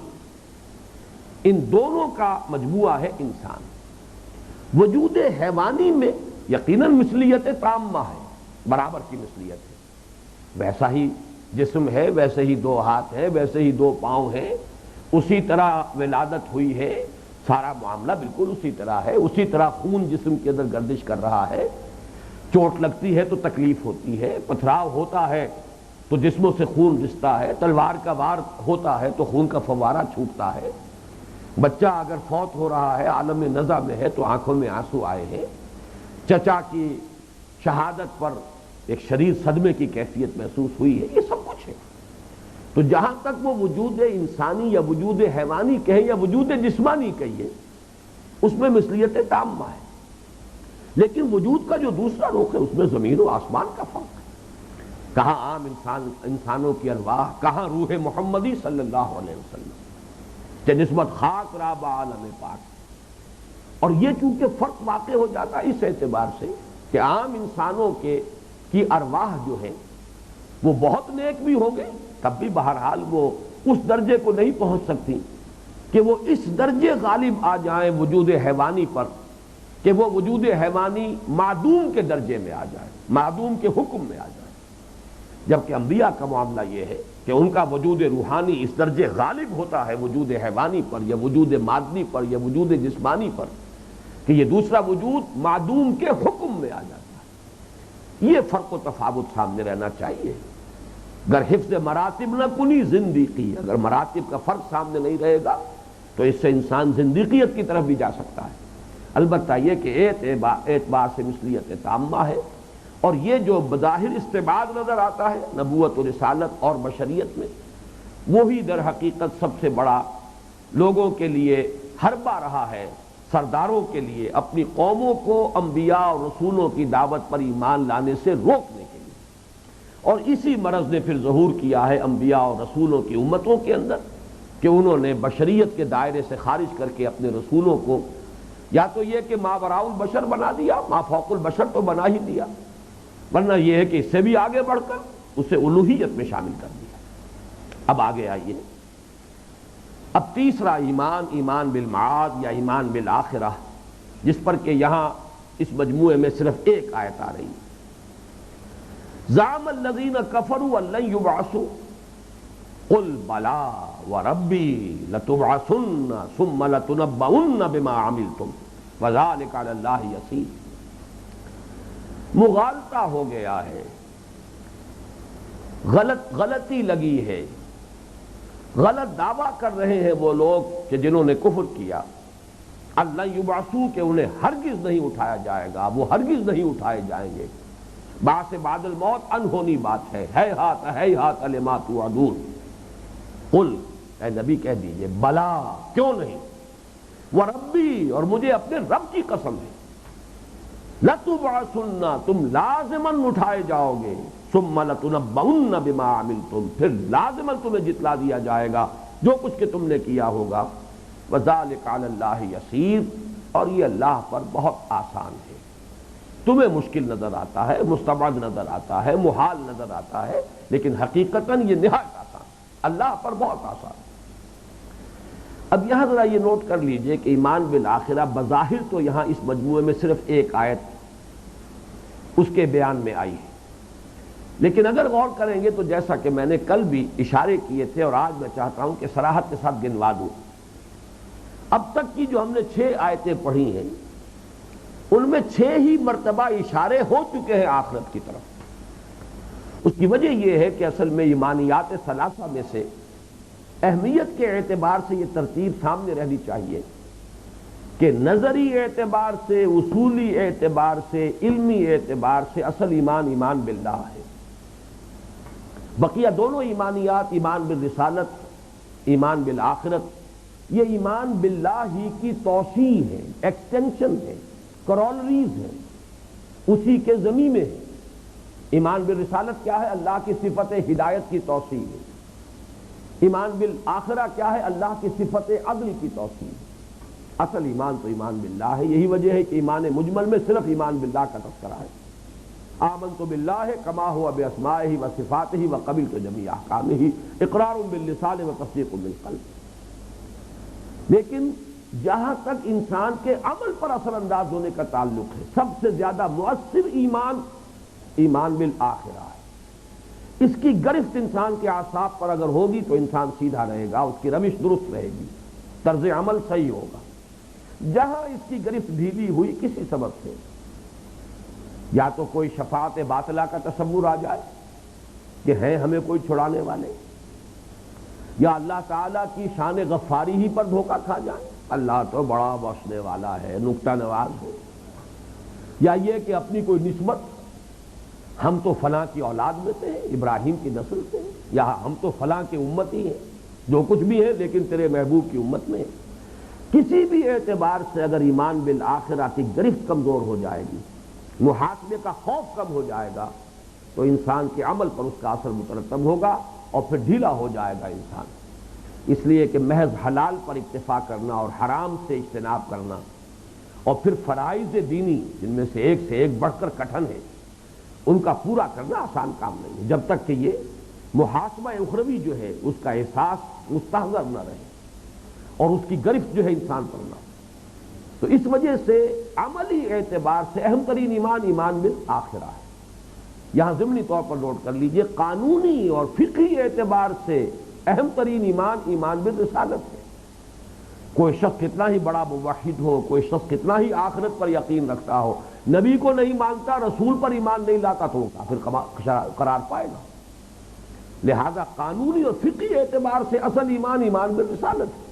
ان دونوں کا مجموعہ ہے انسان۔ وجود حیوانی میں یقیناً مثلیت تامہ ہے، برابر کی مثلیت ہے، ویسا ہی جسم ہے، ویسے ہی دو ہاتھ ہیں، ویسے ہی دو پاؤں ہیں، اسی طرح ولادت ہوئی ہے، سارا معاملہ بالکل اسی طرح ہے، اسی طرح خون جسم کے اندر گردش کر رہا ہے، چوٹ لگتی ہے تو تکلیف ہوتی ہے، پتھراؤ ہوتا ہے تو جسموں سے خون رستا ہے، تلوار کا وار ہوتا ہے تو خون کا فوارہ چھوٹتا ہے، بچہ اگر فوت ہو رہا ہے، عالم نزع میں ہے تو آنکھوں میں آنسو آئے ہیں، چچا کی شہادت پر ایک شدید صدمے کی کیفیت محسوس ہوئی ہے، یہ سب کچھ ہے۔ تو جہاں تک وہ وجود انسانی یا وجود حیوانی کہیں یا وجود جسمانی کہیے، اس میں مثلیت تامہ ہے، لیکن وجود کا جو دوسرا رخ ہے اس میں زمین و آسمان کا فرق ہے، کہاں عام انسانوں کی ارواح، کہاں روح محمدی صلی اللہ علیہ وسلم کہ نسبت خاک را با عالم پاک۔ اور یہ چونکہ فرق واقع ہو جاتا ہے اس اعتبار سے کہ عام انسانوں کی ارواح جو ہے وہ بہت نیک بھی ہو گئے، تب بھی بہرحال وہ اس درجے کو نہیں پہنچ سکتی کہ وہ اس درجے غالب آ جائیں وجود حیوانی پر کہ وہ وجود حیوانی معدوم کے درجے میں آ جائے، معدوم کے حکم میں آ جائے، جبکہ انبیاء کا معاملہ یہ ہے کہ ان کا وجود روحانی اس درجے غالب ہوتا ہے وجود حیوانی پر یا وجود مادی پر یا وجود جسمانی پر کہ یہ دوسرا وجود معدوم کے حکم میں آ جاتا ہے۔ یہ فرق و تفاوت سامنے رہنا چاہیے، اگر حفظ مراتب نہ کنی زندگی، اگر مراتب کا فرق سامنے نہیں رہے گا تو اس سے انسان زندگیت کی طرف بھی جا سکتا ہے۔ البتہ یہ کہ اعتبار سے مثلیت تامہ ہے، اور یہ جو بظاہر استبعاد نظر آتا ہے نبوت و رسالت اور بشریت میں، وہی در حقیقت سب سے بڑا لوگوں کے لیے حربہ رہا ہے، سرداروں کے لیے اپنی قوموں کو انبیاء اور رسولوں کی دعوت پر ایمان لانے سے روکنے کے لیے، اور اسی مرض نے پھر ظہور کیا ہے انبیاء اور رسولوں کی امتوں کے اندر کہ انہوں نے بشریت کے دائرے سے خارج کر کے اپنے رسولوں کو یا تو یہ کہ ما وراء البشر بنا دیا، ما فوق البشر تو بنا ہی دیا، ورنہ یہ ہے کہ اس سے بھی آگے بڑھ کر اسے الوہیت میں شامل کر دیا۔ اب آگے آئیے، اب تیسرا ایمان، ایمان بالمعاد یا ایمان بالآخرہ، جس پر کہ یہاں اس مجموعے میں صرف ایک آیت آ رہی ہے۔ زعم الذین کفروا ان لن یبعثوا قل بلی وربی لتبعثن ثم لتنبؤن بما عملتم وذلک علی اللہ یسیر۔ مغالطہ ہو گیا ہے، غلطی لگی ہے، غلط دعویٰ کر رہے ہیں وہ لوگ کہ جنہوں نے کفر کیا، اللہ یبعثو کہ انہیں ہرگز نہیں اٹھایا جائے گا، وہ ہرگز نہیں اٹھائے جائیں گے، بعث بعد الموت انہونی بات ہے، ہیہات لما توعدون۔ قل اے نبی کہہ دیجئے بلا کیوں نہیں، وربی اور مجھے اپنے رب کی قسم ہے، لتبعثن تم لازماً اٹھائے جاؤ گے، ثم لتنبؤن بما عملتم، پھر لازماً تمہیں جتلا دیا جائے گا جو کچھ کہ تم نے کیا ہوگا. وذالک علی اللہ یسیر، اور یہ اللہ پر بہت آسان ہے. تمہیں مشکل نظر آتا ہے، مستبعد نظر آتا ہے، محال نظر آتا ہے، لیکن حقیقتاً یہ نہایت آسان، اللہ پر بہت آسان. اب یہاں ذرا یہ نوٹ کر لیجئے کہ ایمان بالآخرہ بظاہر تو یہاں اس مجموعے میں صرف ایک آیت اس کے بیان میں آئی ہے، لیکن اگر غور کریں گے تو جیسا کہ میں نے کل بھی اشارے کیے تھے اور آج میں چاہتا ہوں کہ صراحت کے ساتھ گنوا دوں، اب تک کی جو ہم نے 6 آیتیں پڑھی ہیں ان میں 6 ہی مرتبہ اشارے ہو چکے ہیں آخرت کی طرف. اس کی وجہ یہ ہے کہ اصل میں ایمانیات ثلاثہ میں سے اہمیت کے اعتبار سے یہ ترتیب سامنے رہنی چاہیے کہ نظری اعتبار سے، اصولی اعتبار سے، علمی اعتبار سے اصل ایمان باللہ ہے. بقیہ دونوں ایمانیات، ایمان بالرسالت، ایمان بالآخرت، یہ ایمان باللہ ہی کی توسیع ہے، ایکسٹینشن ہے، کرولریز ہے، اسی کے ضمن میں ہے. ایمان بالرسالت کیا ہے؟ اللہ کی صفت ہدایت کی توسیع ہے. ایمان بالآخرہ کیا ہے؟ اللہ کی صفت عدل کی توسیع ہے. اصل ایمان تو ایمان باللہ ہے. یہی وجہ ہے کہ ایمان مجمل میں صرف ایمان باللہ کا تذکرہ ہے. آمنت باللہ کما ہوا باسمائہ و صفاتہ و قبلت جمیع احکامہ، اقرار باللسان و تصدیق بالقلب. لیکن جہاں تک انسان کے عمل پر اثر انداز ہونے کا تعلق ہے، سب سے زیادہ مؤثر ایمان بالآخرہ ہے. اس کی گرفت انسان کے اعصاب پر اگر ہوگی تو انسان سیدھا رہے گا، اس کی روش درست رہے گی، طرز عمل صحیح ہوگا. جہاں اس کی گرفت ڈھیلی ہوئی کسی سبب سے، یا تو کوئی شفاعت باطلہ کا تصور آ جائے کہ ہیں ہمیں کوئی چھڑانے والے، یا اللہ تعالیٰ کی شان غفاری ہی پر دھوکہ کھا جائے، اللہ تو بڑا بخشنے والا ہے، نکتہ نواز ہے، یا یہ کہ اپنی کوئی نسبت، ہم تو فلاں کی اولاد میں سے ہیں، ابراہیم کی نسل سے ہیں، یا ہم تو فلاں کی امتی ہیں، جو کچھ بھی ہے لیکن تیرے محبوب کی امت میں ہے. کسی بھی اعتبار سے اگر ایمان بالآخرہ کی گرفت کمزور ہو جائے گی، محاسبے کا خوف کم ہو جائے گا، تو انسان کے عمل پر اس کا اثر مترتب ہوگا اور پھر ڈھیلا ہو جائے گا انسان. اس لیے کہ محض حلال پر اکتفا کرنا اور حرام سے اجتناب کرنا اور پھر فرائض دینی جن میں سے ایک بڑھ کر کٹھن ہے، ان کا پورا کرنا آسان کام نہیں ہے، جب تک کہ یہ محاسبہ اخروی جو ہے اس کا احساس مستحضر نہ رہے اور اس کی گرفت جو ہے انسان پر نہ. تو اس وجہ سے عملی اعتبار سے اہم ترین ایمان بالآخرہ ہے. یہاں ضمنی طور پر نوٹ کر لیجئے، قانونی اور فقہی اعتبار سے اہم ترین ایمان بالرسالت ہے. کوئی شخص کتنا ہی بڑا موحد ہو، کوئی شخص کتنا ہی آخرت پر یقین رکھتا ہو، نبی کو نہیں مانتا، رسول پر ایمان نہیں لاتا، تو کافر قرار پائے گا. لہذا قانونی اور فقہی اعتبار سے اصل ایمان بالرسالت ہے.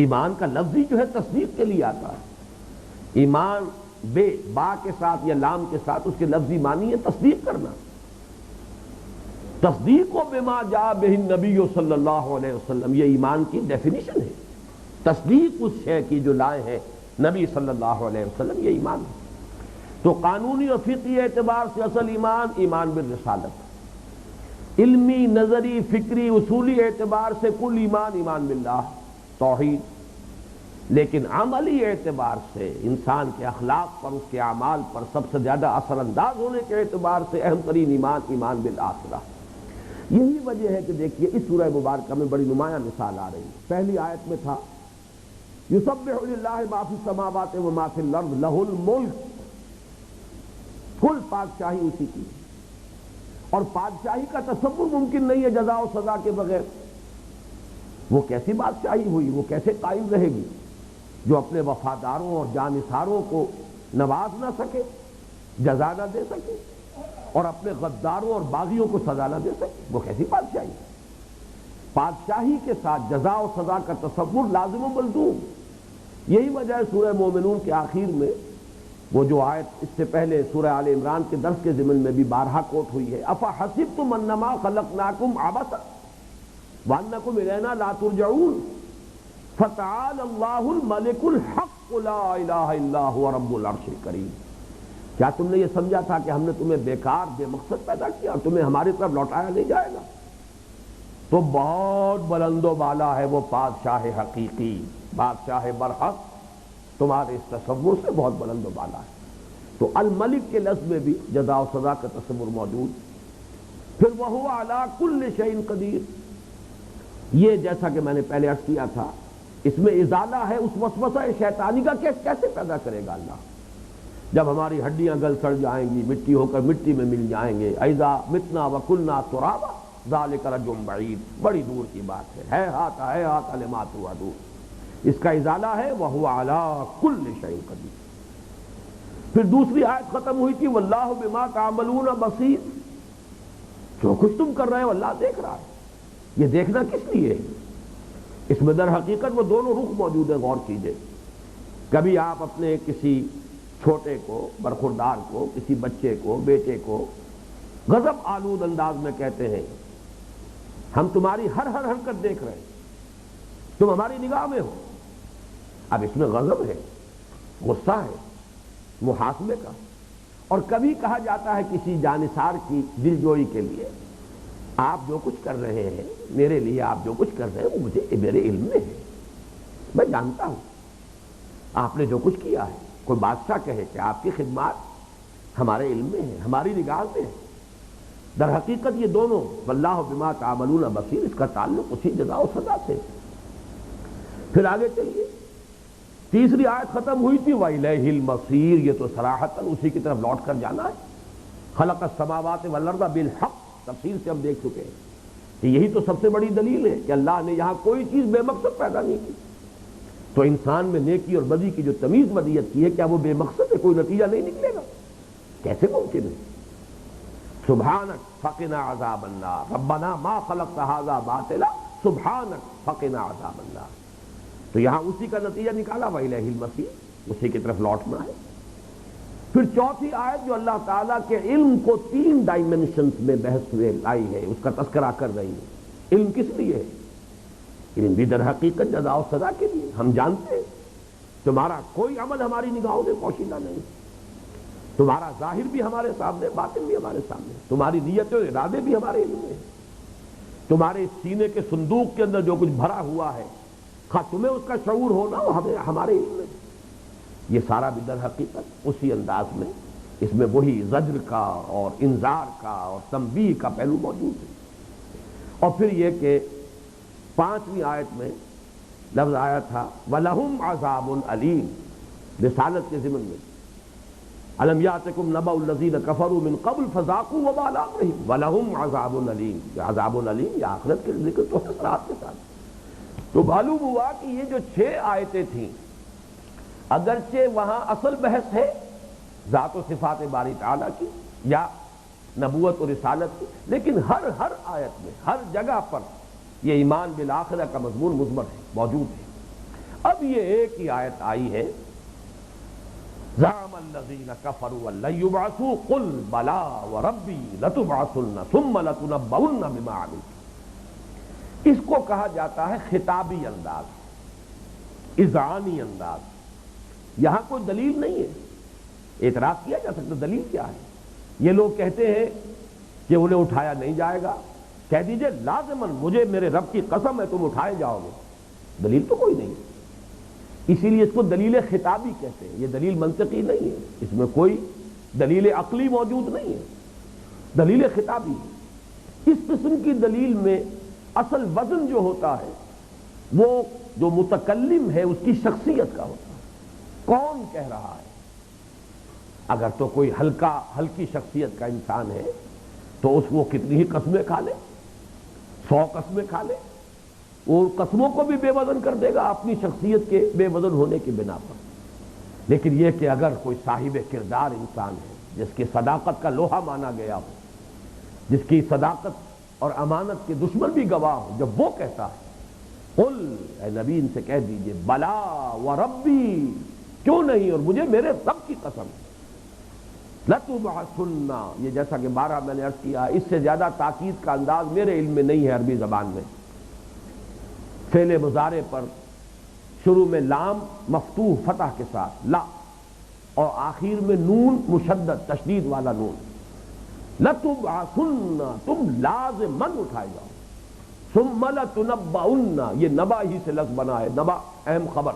ایمان کا لفظی جو ہے تصدیق کے لیے آتا ہے. ایمان با کے ساتھ یا لام کے ساتھ اس کے لفظی معنی ہے تصدیق کرنا. تصدیق و بما جاء بہ النبی صلی اللہ علیہ وسلم، یہ ایمان کی ڈیفینیشن ہے. تصدیق اس شے کی جو لائے ہیں نبی صلی اللہ علیہ وسلم، یہ ایمان ہے. تو قانونی اور فقہی اعتبار سے اصل ایمان بالرسالت. علمی، نظری، فکری، اصولی اعتبار سے کل ایمان باللہ، توحید. لیکن عملی اعتبار سے انسان کے اخلاق پر، اس کے اعمال پر سب سے زیادہ اثر انداز ہونے کے اعتبار سے اہم ترین ایمان بالآخرہ. یہی وجہ ہے کہ دیکھیے اس سورہ مبارکہ میں بڑی نمایاں مثال آ رہی ہے. پہلی آیت میں تھا یسبح للہ ما فی السماوات و ما فی الارض لہ الملک، کل بادشاہی اسی کی ہے، اور بادشاہی کا تصور ممکن نہیں ہے جزا و سزا کے بغیر. وہ کیسی بادشاہی ہوئی، وہ کیسے قائم رہے گی جو اپنے وفاداروں اور جانثاروں کو نواز نہ سکے، جزا نہ دے سکے، اور اپنے غداروں اور باغیوں کو سزا نہ دے سکے؟ وہ کیسی بادشاہی ہے؟ بادشاہی کے ساتھ جزا و سزا کا تصور لازم و ملزوم. یہی وجہ ہے سورہ مومنون کے آخر میں وہ جو آیت اس سے پہلے سورہ آل عمران کے درس کے ضمن میں بھی بارہا کوٹ ہوئی ہے، افحسبتم انما خلقناکم عبثا وانکم الینا لا ترجعون فتعالی اللہ الملک الحق لا الہ الا هو رب العرش الکریم. کیا تم نے یہ سمجھا تھا کہ ہم نے تمہیں بیکار بے مقصد پیدا کیا اور تمہیں ہماری طرف لوٹایا نہیں جائے گا؟ تو بہت بلند و بالا ہے وہ بادشاہ حقیقی، بادشاہ برحق، تمہارے اس تصور سے بہت بلند و بالا ہے۔ تو الملک کے لفظ میں بھی جزا و سزا کا تصور موجود۔ پھر وَهُوَ عَلَىٰ كُلِّ شَيْءٍ قدیر، یہ جیسا کہ میں نے پہلے عرض کیا تھا، اس میں ازالہ ہے اس وسوسہ شیطانی کا کہ کیسے پیدا کرے گا اللہ؟ جب ہماری ہڈیاں گل سڑ جائیں گی، مٹی ہو کر مٹی میں مل جائیں گے، اذا متنا وکلنا ترابا ذالک رجل بعید، بڑی دور کی بات ہے ہاتھ لما توعدون۔ اس کا ازالہ ہے وَهُوَ عَلَىٰ كُلِّ شَيْءٍ قدیر۔ پھر دوسری آیت ختم ہوئی تھی وَاللَّهُ بِمَا تَعْمَلُونَ بَصِيرٌ، جو کچھ تم کر رہے ہو اللہ دیکھ رہا ہے۔ یہ دیکھنا کس لیے ہے؟ اس میں در حقیقت وہ دونوں رخ موجود ہیں، غور کیجئے۔ کبھی آپ اپنے کسی چھوٹے کو، برخوردار کو، کسی بچے کو، بیٹے کو غضب آلود انداز میں کہتے ہیں ہم تمہاری ہر حرکت دیکھ رہے ہیں، تم ہماری نگاہ میں ہو۔ اب اس میں غضب ہے، غصہ ہے، محاسبے کا۔ اور کبھی کہا جاتا ہے کسی جانثار کی دلجوئی کے لیے آپ جو کچھ کر رہے ہیں، میرے لیے آپ جو کچھ کر رہے ہیں وہ مجھے میرے علم میں ہے، میں جانتا ہوں آپ نے جو کچھ کیا ہے۔ کوئی بادشاہ کہے کہ آپ کی خدمات ہمارے علم میں ہے، ہماری نگاہ میں ہے۔ در حقیقت یہ دونوں واللہ بما تعملون بصیر، اس کا تعلق اسی جزا و سزا سے۔ پھر آگے چلیے، تیسری آیت ختم ہوئی تھی وَإِلَيْهِ الْمَصِيرُ، یہ تو صراحتاً اسی کی طرف لوٹ کر جانا ہے۔ خلق السماوات والارض بالحق، تفصیل سے ہم دیکھ چکے ہیں کہ یہی تو سب سے بڑی دلیل ہے کہ اللہ نے یہاں کوئی چیز بے مقصد پیدا نہیں کی۔ تو انسان میں نیکی اور بدی کی جو تمیز بدیت کی ہے، کیا وہ بے مقصد ہے؟ کوئی نتیجہ نہیں نکلے گا؟ کیسے ممکن ہے؟ سبحانک فقنا عذاب النار ربنا ما خلقت ھذا باطلا سبحانک فقنا عذاب النار۔ تو یہاں اسی کا نتیجہ نکالا وَإِلَيْهِ الْمَصِيرُ، اسی کی طرف لوٹنا ہے۔ پھر چوتھی آیت جو اللہ تعالیٰ کے علم کو 3 ڈائمنشنز میں بحث میں لائی ہے، اس کا تذکرہ کر رہی ہے۔ علم کس لیے ہے؟ علم بھی در حقیقت جزا و سزا کے لیے۔ ہم جانتے ہیں تمہارا کوئی عمل ہماری نگاہوں میں پوشیدہ نہیں، تمہارا ظاہر بھی ہمارے سامنے، باطن بھی ہمارے سامنے، تمہاری نیت اور ارادے بھی ہمارے علم میں، تمہارے سینے کے صندوق کے اندر جو کچھ بھرا ہوا ہے، خواہ تمہیں اس کا شعور ہونا وہ ہمارے علم میں۔ یہ سارا بھی در حقیقت اسی انداز میں، اس میں وہی زجر کا اور انذار کا اور تنبیہ کا پہلو موجود ہے۔ اور پھر یہ کہ 5ویں آیت میں لفظ آیا تھا وَلَهُمْ عَذَابٌ عَلِيمٌ، رسالت کے ضمن میں أَلَمْ يَأْتِكُمْ نَبَأُ الَّذِينَ كَفَرُوا مِنْ قَبْلُ فَذَاقُوا وَبَالَ أَمْرِهِمْ وَلَهُمْ عَذَابٌ عَلِيمٌ۔ یہ عذاب علیم یہ آخرت کے ذکر تو حسرات کے ساتھ۔ تو معلوم ہوا کہ یہ جو 6 آیتیں تھیں، اگرچہ وہاں اصل بحث ہے ذات و صفات باری تعالیٰ کی یا نبوت و رسالت کی، لیکن ہر آیت میں، ہر جگہ پر یہ ایمان بالآخرہ کا مضمون مضمر ہے، موجود ہے۔ اب یہ ایک ہی آیت آئی ہے زعم الذین کفروا ان لن یبعثوا قل بلی وربی لتبعثن ثم لتنبؤن بما عملتم۔ اس کو کہا جاتا ہے خطابی انداز، اذعانی انداز۔ یہاں کوئی دلیل نہیں ہے، اعتراض کیا جا سکتا دلیل کیا ہے؟ یہ لوگ کہتے ہیں کہ انہیں اٹھایا نہیں جائے گا، کہہ دیجئے لازماً مجھے میرے رب کی قسم ہے تم اٹھائے جاؤ گے، دلیل تو کوئی نہیں ہے۔ اسی لیے اس کو دلیل خطابی کہتے ہیں، یہ دلیل منطقی نہیں ہے، اس میں کوئی دلیل عقلی موجود نہیں ہے، دلیل خطابی ہے۔ اس قسم کی دلیل میں اصل وزن جو ہوتا ہے وہ جو متکلم ہے اس کی شخصیت کا ہوتا ہے، کون کہہ رہا ہے۔ اگر تو کوئی ہلکی شخصیت کا انسان ہے تو اس وہ کتنی ہی قسمیں کھا لے، 100 قسمیں کھا لے، اور قسموں کو بھی بے وزن کر دے گا اپنی شخصیت کے بے وزن ہونے کی بنا پر۔ لیکن یہ کہ اگر کوئی صاحب کردار انسان ہے جس کی صداقت کا لوہا مانا گیا ہو، جس کی صداقت اور امانت کے دشمن بھی گواہ ہو، جب وہ کہتا ہے قل، اے نبی ان سے کہہ دیجئے بلا وربی، کیوں نہیں، اور مجھے میرے رب کی قسم، لَتُبْعَثُنَّ، یہ جیسا کہ 12 میں نے عرض کیا، اس سے زیادہ تاکید کا انداز میرے علم میں نہیں ہے عربی زبان میں۔ فعل مضارع پر شروع میں لام مفتوح فتح کے ساتھ لا، اور آخر میں نون مشدد تشدید والا نون، لَتُبْعَثُنَّ، تم لازماً اٹھائے جاؤ، ثُمَّ لَتُنَبَّئُنَّ، یہ نبا ہی سے لفظ بنا ہے، نبا اہم خبر،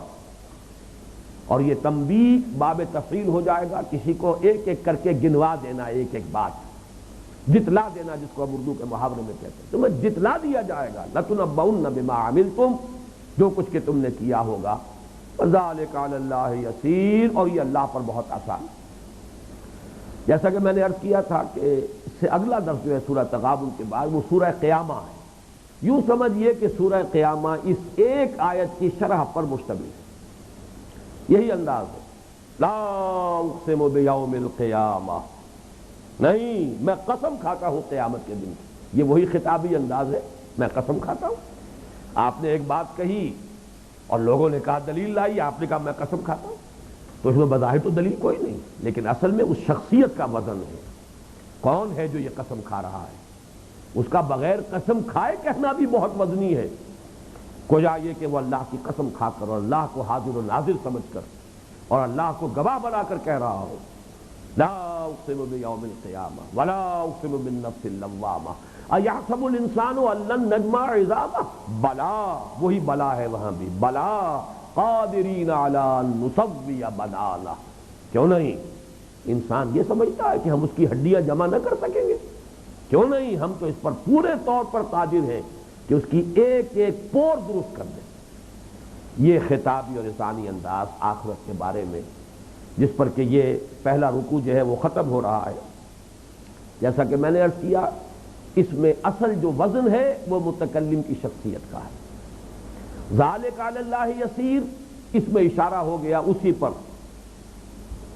اور یہ تنبیہ باب تفصیل ہو جائے گا، کسی کو ایک ایک کر کے گنوا دینا، ایک ایک بات جتلا دینا، جس کو ہم اردو کے محاورے میں کہتے ہیں، تمہیں جتلا دیا جائے گا، لَتُنَبَّئُنَّ بِمَا عَمِلْتُمْ، جو کچھ کہ تم نے کیا ہوگا، وَذَلِكَ عَلَى اللَّهِ يَسِيرٌ، اور یہ اللہ پر بہت آسان ہے۔ جیسا کہ میں نے عرض کیا تھا کہ اس سے اگلا درس جو ہے سورہ تغابن کے بعد وہ سورہ قیامہ ہے، یوں سمجھئے کہ سورہ قیامہ اس ایک آیت کی شرح پر مشتمل ہے، یہی انداز ہے، لا اقسم بیوم القیامہ، نہیں میں قسم کھاتا ہوں قیامت کے دن کی، یہ وہی خطابی انداز ہے، میں قسم کھاتا ہوں۔ آپ نے ایک بات کہی اور لوگوں نے کہا دلیل لائی، آپ نے کہا میں قسم کھاتا ہوں، تو اس میں بظاہر تو دلیل کوئی نہیں، لیکن اصل میں اس شخصیت کا وزن ہے، کون ہے جو یہ قسم کھا رہا ہے، اس کا بغیر قسم کھائے کہنا بھی بہت وزنی ہے، گویا یہ کہ وہ اللہ کی قسم کھا کر اور اللہ کو حاضر و ناظر سمجھ کر اور اللہ کو گواہ بنا کر کہہ رہا ہو، لا اقسم بیوم القیامہ ولا اقسم بالنفس اللوامہ ایحسب الانسان ان لن نجمع عظامہ، بلا، وہی بلا ہے وہاں بھی، بلا قادرین علی ان نسوی بنانہ، کیوں نہیں انسان یہ سمجھتا ہے کہ ہم اس کی ہڈیاں جمع نہ کر سکیں گے، کیوں نہیں ہم تو اس پر پورے طور پر قادر ہیں کہ اس کی ایک ایک پور درست کر دیں۔ یہ خطابی اور ثانی انداز آخرت کے بارے میں، جس پر کہ یہ پہلا رکوع جو ہے وہ ختم ہو رہا ہے، جیسا کہ میں نے عرض کیا اس میں اصل جو وزن ہے وہ متکلم کی شخصیت کا ہے، ذالک علی اللہ یسیر، اس میں اشارہ ہو گیا اسی پر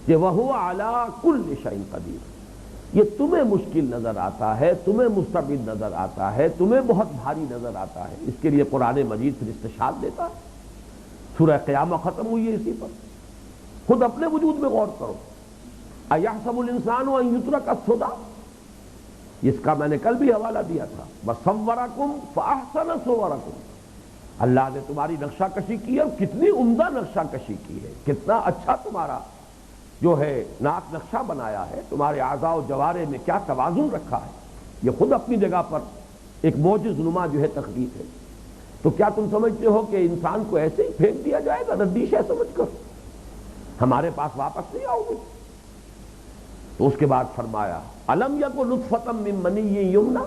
کہ وہو علی کل شیء قدیر، یہ تمہیں مشکل نظر آتا ہے، تمہیں مستبد نظر آتا ہے، تمہیں بہت بھاری نظر آتا ہے، اس کے لیے قرآن مجید پھر استشہاد دیتا ہے۔ سورہ قیامہ ختم ہوئی ہے اسی پر، خود اپنے وجود میں غور کرو، ایحسب الانسان ان یترک سدی، اس کا میں نے کل بھی حوالہ دیا تھا، وصورکم فاحسن صورکم، اللہ نے تمہاری نقشہ کشی کی ہے، کتنی عمدہ نقشہ کشی کی ہے، کتنا اچھا تمہارا جو ہے ناک نقشہ بنایا ہے، تمہارے اعضاء و جوارح میں کیا توازن رکھا ہے، یہ خود اپنی جگہ پر ایک معجز نما جو ہے تخلیق ہے، تو کیا تم سمجھتے ہو کہ انسان کو ایسے ہی پھینک دیا جائے گا ردیش ہے سمجھ کر، ہمارے پاس واپس نہیں آؤ گے؟ تو اس کے بعد فرمایا الم یک نطفۃ من منی یمنی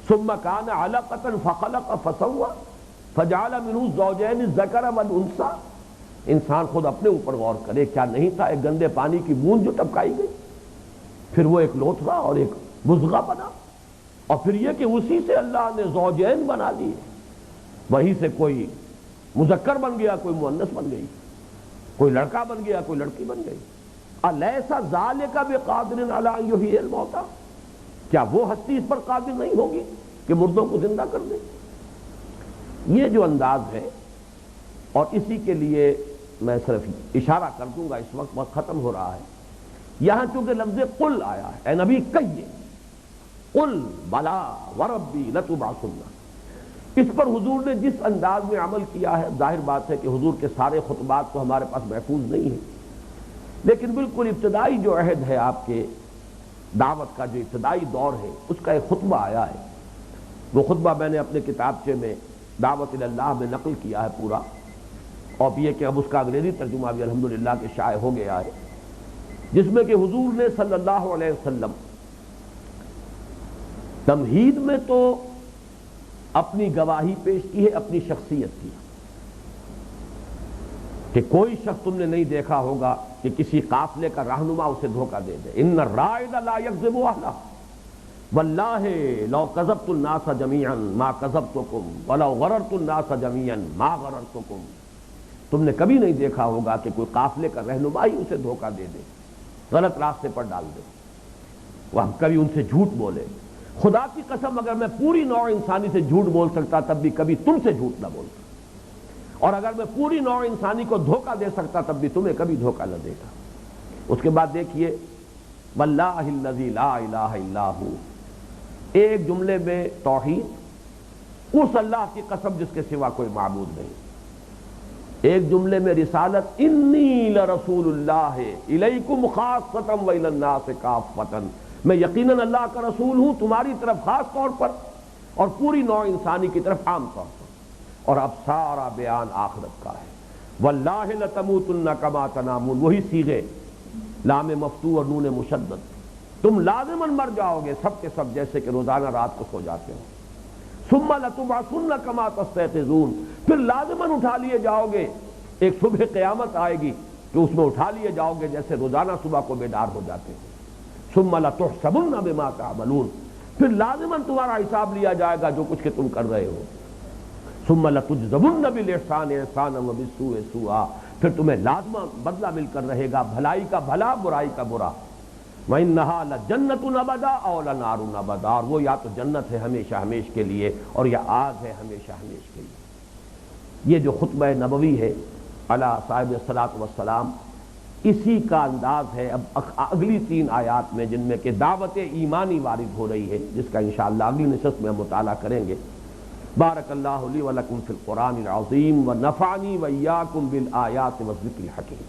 ثم کان علقۃ فخلق فسوی فجعل منہ الزوجین الذکر والانثی، انسان خود اپنے اوپر غور کرے، کیا نہیں تھا ایک گندے پانی کی بوند جو ٹپکائی گئی، پھر وہ ایک لوتھڑا اور ایک مضغہ بنا، اور پھر یہ کہ اسی سے اللہ نے زوجین بنا لیے، وہیں سے کوئی مذکر بن گیا، کوئی مؤنث بن گئی، کوئی لڑکا بن گیا، کوئی لڑکی بن گئی، الیس ذالک بقادر علی ان یحیی الموتیٰ، کیا وہ ہستی اس پر قادر نہیں ہوگی کہ مردوں کو زندہ کر دے؟ یہ جو انداز ہے، اور اسی کے لیے میں صرف اشارہ کر دوں گا، اس وقت ختم ہو رہا ہے، یہاں چونکہ لفظ قل آیا ہے، اے نبی کہیے، قل بلا وربی لتبعثن، اس پر حضور نے جس انداز میں عمل کیا ہے، ظاہر بات ہے کہ حضور کے سارے خطبات تو ہمارے پاس محفوظ نہیں ہیں، لیکن بالکل ابتدائی جو عہد ہے آپ کے دعوت کا، جو ابتدائی دور ہے، اس کا ایک خطبہ آیا ہے، وہ خطبہ میں نے اپنے کتابچے میں دعوت اللہ میں نقل کیا ہے پورا، اور یہ کہ اب اس کا انگریزی ترجمہ بھی الحمدللہ کہ شائع ہو گیا ہے، جس میں کہ حضور نے صلی اللہ علیہ وسلم تمہید میں تو اپنی گواہی پیش کی ہے اپنی شخصیت کی، کہ کوئی شخص تم نے نہیں دیکھا ہوگا کہ کسی قافلے کا رہنما اسے دھوکہ دے دے، ان الرائد لا یکذب اہلہ واللہ لو کذبت الناس جمیعا ما کذبتکم ولو غررت الناس جمیعا ما غررتکم، تم نے کبھی نہیں دیکھا ہوگا کہ کوئی قافلے کا رہنما ہی اسے دھوکہ دے دے، غلط راستے پر ڈال دے، وہ ہم کبھی ان سے جھوٹ بولے، خدا کی قسم اگر میں پوری نوع انسانی سے جھوٹ بول سکتا تب بھی کبھی تم سے جھوٹ نہ بولتا، اور اگر میں پوری نوع انسانی کو دھوکہ دے سکتا تب بھی تمہیں کبھی دھوکہ نہ دیتا۔ اس کے بعد دیکھیے واللہ الذی لا الہ الا ہو، ایک جملے میں توحید، اس اللہ کی قسم جس کے سوا کوئی معبود نہیں، ایک جملے میں رسالت انی لرسول اللہ الیکم خاصۃ و الی الناس کافۃ، میں یقیناً اللہ کا رسول ہوں تمہاری طرف خاص طور پر اور پوری نوع انسانی کی طرف عام طور پر۔ اور اب سارا بیان آخرت کا ہے، واللہ لتموتن کما تنامون، وہی صیغے لام مفتوح اور نون مشدد، تم لازماً مر جاؤ گے سب کے سب جیسے کہ روزانہ رات کو سو جاتے ہو۔ ثم لتبعثن کما تستيقظون، پھر لازماً اٹھا لیے جاؤ گے، ایک صبح قیامت آئے گی کہ اس میں اٹھا لیے جاؤ گے جیسے روزانہ صبح کو بیدار ہو جاتے ہو۔ ثم لتحسبن بما تعملون، پھر لازماً تمہارا حساب لیا جائے گا جو کچھ کہ تم کر رہے ہو۔ ثم لتجزون بالاحسان احسانا وبالسوء سوءا، پھر تمہیں لازماً بدلہ مل کر رہے گا، بھلائی کا بھلا برائی کا برا۔ وَإِنَّهَا لَجَنَّةٌ أَبَدًا أَوْ لَنَارٌ أَبَدًا، اور وہ یا تو جنت ہے ہمیشہ ہمیش کے لیے اور یا آگ ہے ہمیشہ ہمیش کے لیے۔ یہ جو خطبہ نبوی ہے علی صاحب الصلاۃ والسلام، اسی کا انداز ہے اب اگلی 3 آیات میں، جن میں کہ دعوت ایمانی وارد ہو رہی ہے، جس کا انشاءاللہ اگلی نشست میں ہم مطالعہ کریں گے۔ بارک اللہ لی ولکم فی القرآن العظیم ونفعنی وإیاکم بالآیات والذکر الحکیم۔